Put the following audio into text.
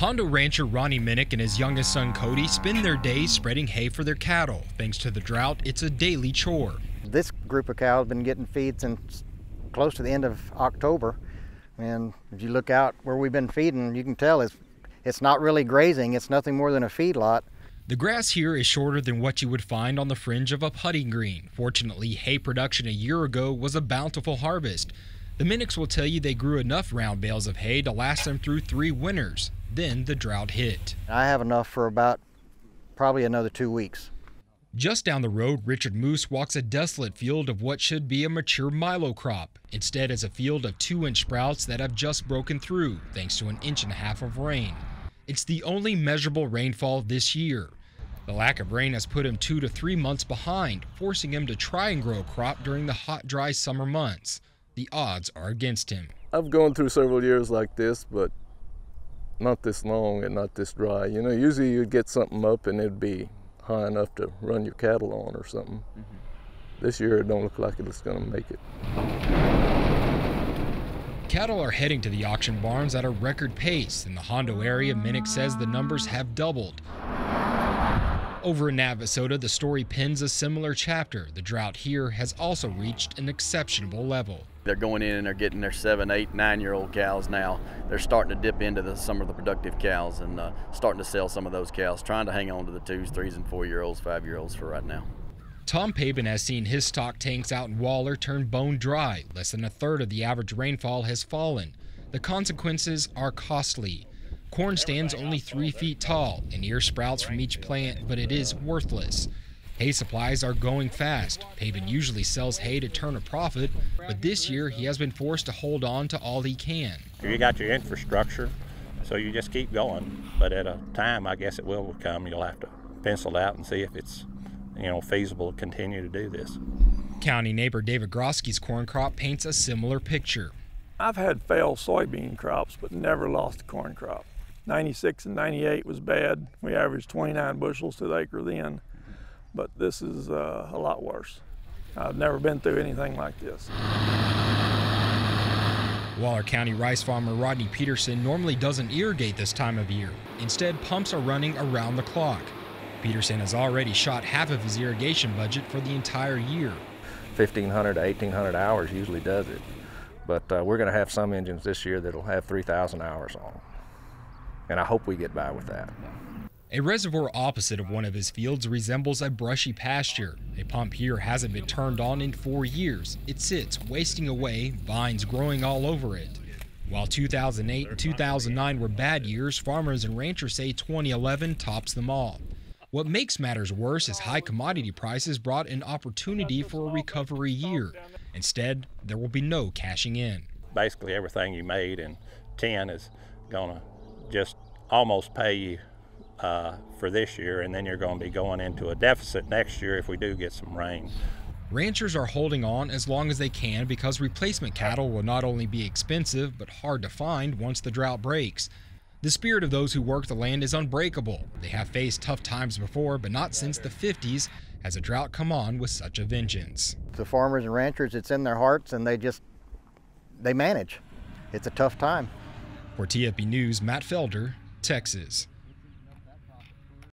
Hondo rancher Ronnie Muennink and his youngest son Cody spend their days spreading hay for their cattle. Thanks to the drought, it's a daily chore. This group of cows have been getting feed since close to the end of October. And if you look out where we've been feeding, you can tell it's not really grazing. It's nothing more than a feedlot. The grass here is shorter than what you would find on the fringe of a putting green. Fortunately, hay production a year ago was a bountiful harvest. The Muenniks will tell you they grew enough round bales of hay to last them through 3 winters. Then the drought hit. I have enough for about probably another 2 weeks. Just down the road, Richard Moos walks a desolate field of what should be a mature milo crop. Instead, is a field of 2-inch sprouts that have just broken through, thanks to 1.5 inches of rain. It's the only measurable rainfall this year. The lack of rain has put him 2 to 3 months behind, forcing him to try and grow a crop during the hot, dry summer months. The odds are against him. I've gone through several years like this, but not this long and not this dry. You know, usually you'd get something up and it'd be high enough to run your cattle on or something. This year it don't look like it's going to make it. Cattle are heading to the auction barns at a record pace. In the Hondo area, Muennink says the numbers have doubled. Over in Navasota, the story pens a similar chapter. The drought here has also reached an exceptional level. They're going in and they're getting their 7, 8, 9-year-old cows now. They're starting to dip into some of the productive cows and starting to sell some of those cows, trying to hang on to the 2s, 3s, and 4-year-olds, 5-year-olds for right now. Tom Paben has seen his stock tanks out in Waller turn bone dry. Less than 1/3 of the average rainfall has fallen. The consequences are costly. Corn stands only 3 feet tall, and ear sprouts from each plant, but it is worthless. Hay supplies are going fast. Paben usually sells hay to turn a profit, but this year he has been forced to hold on to all he can. You got your infrastructure, so you just keep going. But at a time, I guess it will come. You'll have to pencil it out and see if it's, feasible to continue to do this. County neighbor David Groschke's corn crop paints a similar picture. I've had failed soybean crops, but never lost a corn crop. 96 and 98 was bad. We averaged 29 bushels to the acre then, but this is a lot worse. I've never been through anything like this. Waller County rice farmer Rodney Peterson normally doesn't irrigate this time of year. Instead, pumps are running around the clock. Peterson has already shot half of his irrigation budget for the entire year. 1,500 to 1,800 hours usually does it, but we're going to have some engines this year that'll have 3,000 hours on them. And I hope we get by with that. A reservoir opposite of one of his fields resembles a brushy pasture. A pump here hasn't been turned on in 4 years. It sits, wasting away, vines growing all over it. While 2008 and 2009 were bad years, farmers and ranchers say 2011 tops them all. What makes matters worse is high commodity prices brought an opportunity for a recovery year. Instead, there will be no cashing in. Basically, everything you made in 10 is going to just almost pay you for this year, and then you're going to be going into a deficit next year if we do get some rain. Ranchers are holding on as long as they can because replacement cattle will not only be expensive but hard to find once the drought breaks. The spirit of those who work the land is unbreakable. They have faced tough times before, but not since the 50s has a drought come on with such a vengeance. The farmers and ranchers, it's in their hearts, and they manage. It's a tough time. For TFB News, Matt Felder, Texas.